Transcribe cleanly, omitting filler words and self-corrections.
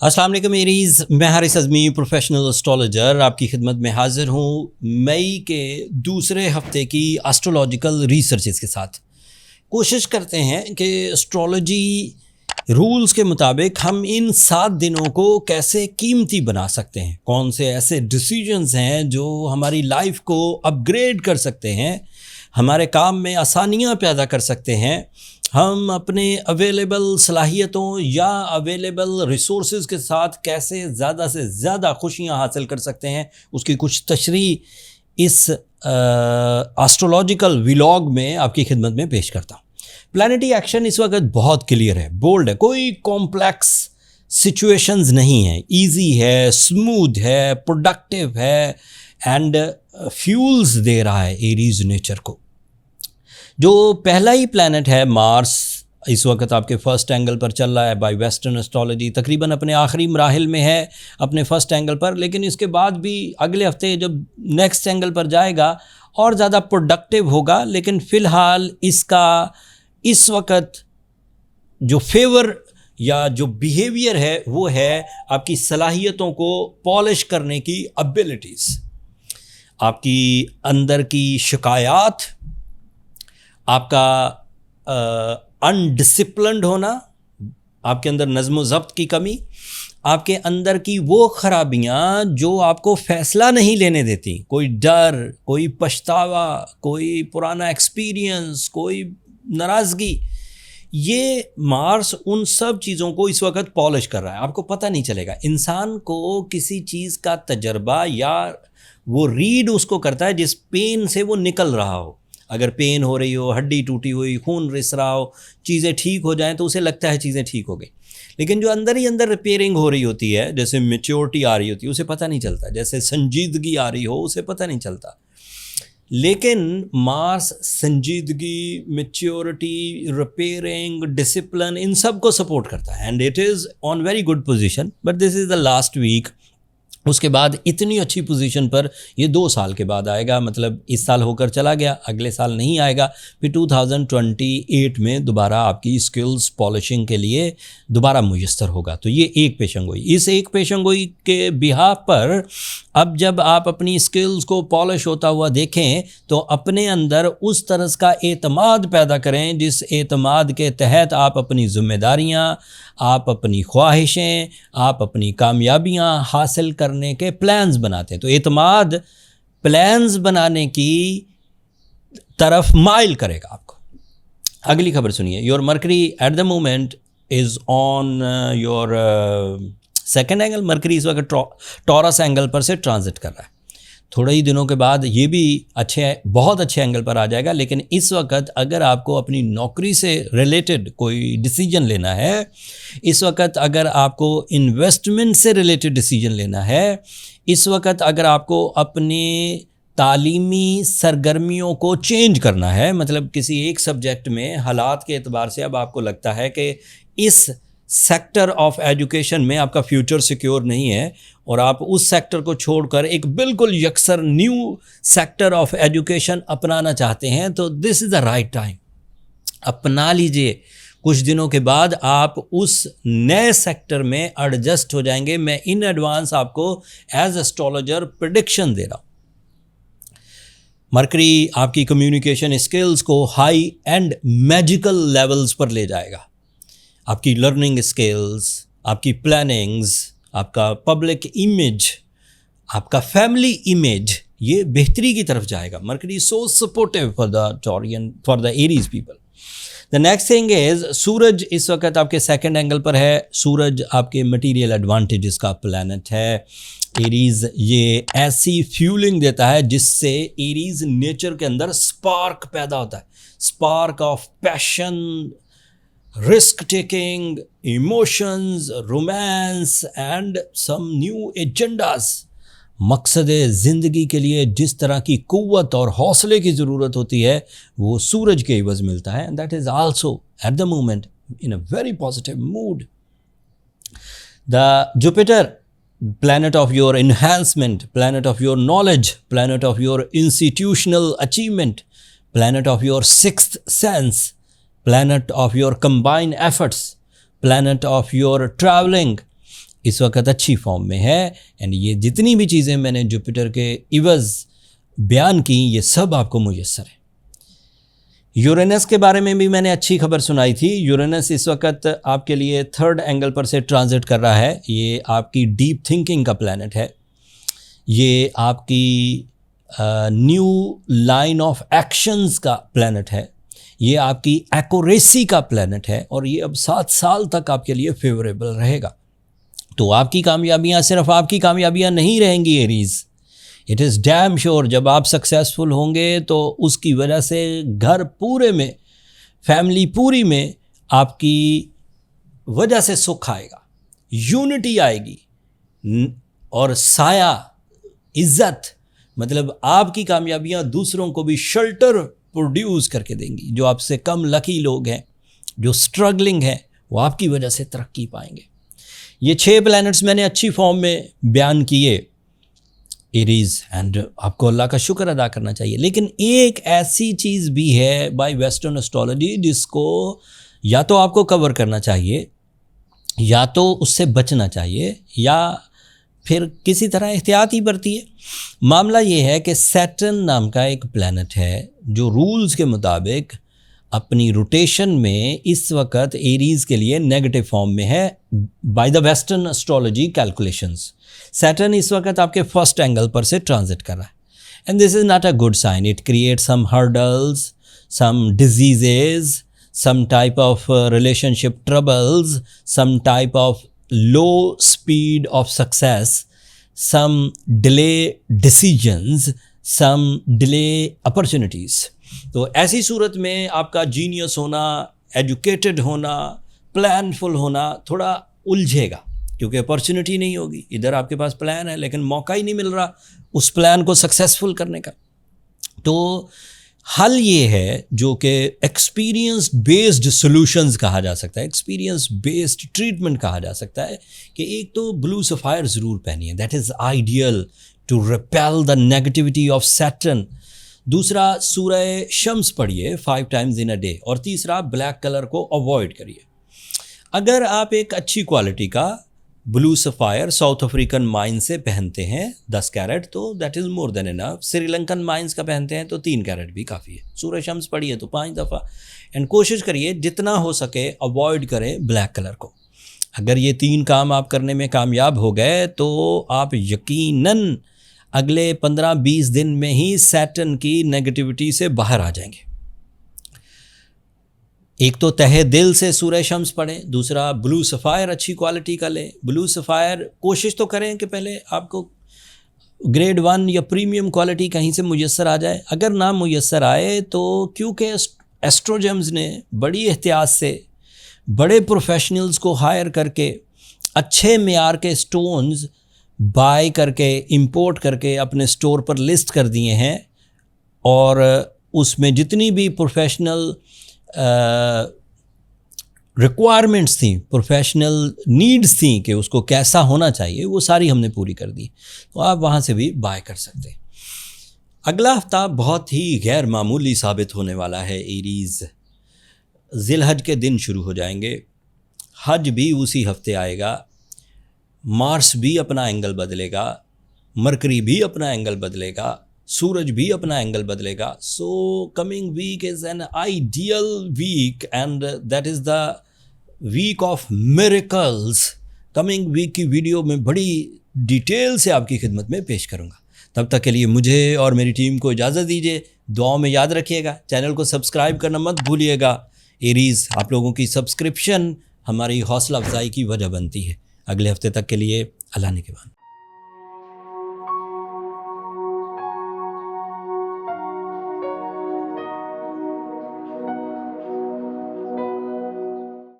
السلام علیکم ایریز، میں حارث اعظمی پروفیشنل اسٹرالوجر آپ کی خدمت میں حاضر ہوں مئی کے دوسرے ہفتے کی اسٹرولوجیکل ریسرچز کے ساتھ۔ کوشش کرتے ہیں کہ اسٹرالوجی رولز کے مطابق ہم ان 7 دنوں کو کیسے قیمتی بنا سکتے ہیں، کون سے ایسے ڈیسیجنز ہیں جو ہماری لائف کو اپ گریڈ کر سکتے ہیں، ہمارے کام میں آسانیاں پیدا کر سکتے ہیں، ہم اپنے اویلیبل صلاحیتوں یا اویلیبل ریسورسز کے ساتھ کیسے زیادہ سے زیادہ خوشیاں حاصل کر سکتے ہیں، اس کی کچھ تشریح اس ایسٹرولوجیکل ولاگ میں آپ کی خدمت میں پیش کرتا ہوں۔ پلانیٹی ایکشن اس وقت بہت کلیئر ہے، بولڈ ہے، کوئی کمپلیکس سچویشنز نہیں ہیں، ایزی ہے، اسموتھ ہے، پروڈکٹیو ہے اینڈ فیولز دے رہا ہے ایریز نیچر کو۔ جو پہلا ہی پلانٹ ہے مارس، اس وقت آپ کے فرسٹ اینگل پر چل رہا ہے بائی ویسٹرن اسٹرالوجی، تقریباً اپنے آخری مراحل میں ہے اپنے فرسٹ اینگل پر، لیکن اس کے بعد بھی اگلے ہفتے جب نیکسٹ اینگل پر جائے گا اور زیادہ پروڈکٹیو ہوگا، لیکن فی الحال اس کا اس وقت جو فیور یا جو بیہیویئر ہے وہ ہے آپ کی صلاحیتوں کو پالش کرنے کی ابیلٹیز، آپ کی اندر کی شکایات، آپ کا انڈسپلنڈ ہونا، آپ کے اندر نظم و ضبط کی کمی، آپ کے اندر کی وہ خرابیاں جو آپ کو فیصلہ نہیں لینے دیتی، کوئی ڈر، کوئی پچھتاوا، کوئی پرانا ایکسپیرینس، کوئی ناراضگی، یہ مارس ان سب چیزوں کو اس وقت پالش کر رہا ہے۔ آپ کو پتہ نہیں چلے گا، انسان کو کسی چیز کا تجربہ یا وہ ریڈ اس کو کرتا ہے جس پین سے وہ نکل رہا ہو۔ اگر پین ہو رہی ہو، ہڈی ٹوٹی ہوئی، خون رس رہا ہو، چیزیں ٹھیک ہو جائیں تو اسے لگتا ہے چیزیں ٹھیک ہو گئی، لیکن جو اندر ہی اندر ریپیئرنگ ہو رہی ہوتی ہے، جیسے میچورٹی آ رہی ہوتی ہے، اسے پتہ نہیں چلتا، جیسے سنجیدگی آ رہی ہو اسے پتہ نہیں چلتا۔ لیکن مارس سنجیدگی، میچورٹی، ریپیئرنگ، ڈسپلن، ان سب کو سپورٹ کرتا ہے and it is on very good position, but this is the last week. اس کے بعد اتنی اچھی پوزیشن پر یہ 2 سال کے بعد آئے گا، مطلب اس سال ہو کر چلا گیا، اگلے سال نہیں آئے گا، پھر 2028 میں دوبارہ آپ کی اسکلز پالشنگ کے لیے دوبارہ میسر ہوگا۔ تو یہ ایک پیشن گوئی، اس ایک پیشن گوئی کے بہاف پر اب جب آپ اپنی اسکلز کو پالش ہوتا ہوا دیکھیں تو اپنے اندر اس طرز کا اعتماد پیدا کریں جس اعتماد کے تحت آپ اپنی ذمہ داریاں، آپ اپنی خواہشیں، آپ اپنی کامیابیاں حاصل کرنے کے پلانز بناتے ہیں۔ تو اعتماد پلانز بنانے کی طرف مائل کرے گا آپ کو۔ اگلی خبر سنیے، your Mercury at the moment is on your second angle. Mercury اس وقت ٹورس اینگل پر سے ٹرانزٹ کر رہا ہے، تھوڑے ہی دنوں کے بعد یہ بھی بہت اچھے اینگل پر آ جائے گا، لیکن اس وقت اگر آپ کو اپنی نوکری سے ریلیٹڈ کوئی ڈیسیجن لینا ہے، اس وقت اگر آپ کو انویسٹمنٹ سے ریلیٹڈ ڈیسیجن لینا ہے، اس وقت اگر آپ کو اپنے تعلیمی سرگرمیوں کو چینج کرنا ہے، مطلب کسی ایک سبجیکٹ میں حالات کے اعتبار سے اب آپ کو لگتا ہے کہ اس سیکٹر آف ایجوکیشن میں آپ کا فیوچر سیکیور نہیں ہے اور آپ اس سیکٹر کو چھوڑ کر ایک بالکل یکسر نیو سیکٹر آف ایجوکیشن اپنانا چاہتے ہیں، تو دس از دا رائٹ ٹائم، اپنا لیجئے۔ کچھ دنوں کے بعد آپ اس نئے سیکٹر میں ایڈجسٹ ہو جائیں گے۔ میں ان ایڈوانس آپ کو ایز اسٹرالوجر پریڈکشن دے رہا ہوں۔ مرکری آپ کی کمیونیکیشن اسکلز کو ہائی اینڈ میجیکل لیولز پر لے جائے گا۔ آپ کی لرننگ اسکلز، آپ کی پلاننگز، آپ کا پبلک امیج، آپ کا فیملی امیج، یہ بہتری کی طرف جائے گا۔ Mercury so supportive for the Aries people. The next thing is سورج اس وقت آپ کے سیکنڈ اینگل پر ہے۔ سورج آپ کے مٹیریل ایڈوانٹیجز کا پلانٹ ہے۔ ایریز یہ ایسی فیولنگ دیتا ہے جس سے ایریز نیچر کے اندر سپارک پیدا ہوتا ہے، spark of passion, risk taking, emotions, romance and some new agendas. مقصد زندگی کے لیے جس طرح کی قوت اور حوصلے کی ضرورت ہوتی ہے وہ سورج کے عوض ملتا ہے، and that is also at the moment in a very positive mood. The Jupiter, planet of your enhancement, planet of your knowledge, planet of your institutional achievement, planet of your sixth sense, planet of your combined efforts, planet of your traveling, اس وقت اچھی form میں ہے، and یہ جتنی بھی چیزیں میں نے جوپیٹر کے عوض بیان کی یہ سب آپ کو میسر ہے۔ یورینس کے بارے میں بھی میں نے اچھی خبر سنائی تھی۔ یورینس اس وقت آپ کے لیے 3rd اینگل پر سے ٹرانزٹ کر رہا ہے۔ یہ آپ کی ڈیپ تھنکنگ کا پلینٹ ہے، یہ آپ کی نیو لائن آف ایکشنز کا پلینٹ ہے، یہ آپ کی ایکوریسی کا پلینٹ ہے، اور یہ اب 7 سال تک آپ کے لیے فیوریبل رہے گا۔ تو آپ کی کامیابیاں صرف آپ کی کامیابیاں نہیں رہیں گی Aries, it is damn sure جب آپ سکسیزفل ہوں گے تو اس کی وجہ سے گھر پورے میں، فیملی پوری میں آپ کی وجہ سے سکھ آئے گا، یونٹی آئے گی، اور سایہ، عزت، مطلب آپ کی کامیابیاں دوسروں کو بھی شیلٹر پروڈیوس کر کے دیں گی۔ جو آپ سے کم لکی لوگ ہیں، جو اسٹرگلنگ ہیں، وہ آپ کی وجہ سے ترقی پائیں گے۔ یہ 6 پلینٹس میں نے اچھی فارم میں بیان کیے ایریز، اینڈ آپ کو اللہ کا شکر ادا کرنا چاہیے۔ لیکن ایک ایسی چیز بھی ہے بائی ویسٹرن اسٹرالوجی جس کو یا تو آپ کو کور کرنا چاہیے، یا تو اس سے بچنا چاہیے، یا پھر کسی طرح احتیاط ہی برتی ہے۔ معاملہ یہ ہے کہ سیٹرن نام کا ایک پلینٹ ہے جو رولز کے مطابق اپنی روٹیشن میں اس وقت ایریز کے لیے نیگیٹو فارم میں ہے by the western astrology calculations. Saturn اس وقت آپ کے 1st اینگل پر سے ٹرانزٹ کر رہا ہے، and this is not a good sign, it create some hurdles, some diseases, some type of relationship troubles, some type of low speed of success, some delay decisions, some delay opportunities. تو ایسی صورت میں آپ کا genius ہونا، educated ہونا، plan فل ہونا تھوڑا الجھے گا، کیونکہ اپرچونیٹی نہیں ہوگی۔ ادھر آپ کے پاس پلان ہے لیکن موقع ہی نہیں مل رہا اس پلان کو سکسیسفل کرنے کا۔ تو حل یہ ہے جو کہ ایکسپیرینس بیسڈ سولوشنز کہا جا سکتا ہے، ایکسپیرینس بیسڈ ٹریٹمنٹ کہا جا سکتا ہے، کہ ایک تو بلو سفائر ضرور پہنیے، that is ideal to repel the negativity of Saturn. دوسرا سورہ شمس پڑھیے 5 ٹائمز ان اے ڈے، اور تیسرا بلیک کلر کو اوائڈ کریے۔ اگر آپ ایک اچھی کوالٹی کا blue sapphire South African mine سے پہنتے ہیں 10 کیرٹ تو that is more than enough, Sri Lankan mines کا پہنتے ہیں تو 3 کیرٹ بھی کافی ہے۔ سورہ شمس پڑھیے تو 5 دفعہ، اینڈ کوشش کریے جتنا ہو سکے اوائڈ کریں بلیک کلر کو۔ اگر یہ 3 کام آپ کرنے میں کامیاب ہو گئے تو آپ یقیناً اگلے 15-20 دن میں ہی سیٹرن کی نیگیٹیوٹی سے باہر آ جائیں گے۔ ایک تو تہہ دل سے سورہ شمس پڑھیں، دوسرا بلو سفائر اچھی کوالٹی کا لیں۔ بلو سفائر کوشش تو کریں کہ پہلے آپ کو گریڈ 1 یا پریمیم کوالٹی کہیں سے میسر آ جائے۔ اگر نہ میسر آئے تو کیونکہ ایسٹروجیمز نے بڑی احتیاط سے بڑے پروفیشنلز کو ہائر کر کے اچھے معیار کے سٹونز بائی کر کے امپورٹ کر کے اپنے سٹور پر لسٹ کر دیے ہیں، اور اس میں جتنی بھی پروفیشنل ریکوائرمنٹس تھیں، پروفیشنل نیڈز تھیں کہ اس کو کیسا ہونا چاہیے، وہ ساری ہم نے پوری کر دی، تو آپ وہاں سے بھی بائی کر سکتے ہیں۔ اگلا ہفتہ بہت ہی غیر معمولی ثابت ہونے والا ہے ایریز۔ ذی الحج کے دن شروع ہو جائیں گے، حج بھی اسی ہفتے آئے گا، مارس بھی اپنا اینگل بدلے گا، مرکری بھی اپنا اینگل بدلے گا، سورج بھی اپنا اینگل بدلے گا۔ So coming week is an ideal week and that is the week of miracles. Coming week کی ویڈیو میں بڑی ڈیٹیل سے آپ کی خدمت میں پیش کروں گا۔ تب تک کے لیے مجھے اور میری ٹیم کو اجازت دیجیے، دعاؤں میں یاد رکھیے گا، چینل کو سبسکرائب کرنا مت بھولیے گا۔ ایریز، آپ لوگوں کی سبسکرپشن ہماری حوصلہ افزائی کی وجہ بنتی ہے۔ اگلے ہفتے تک کے لیے اللہ نگہبان۔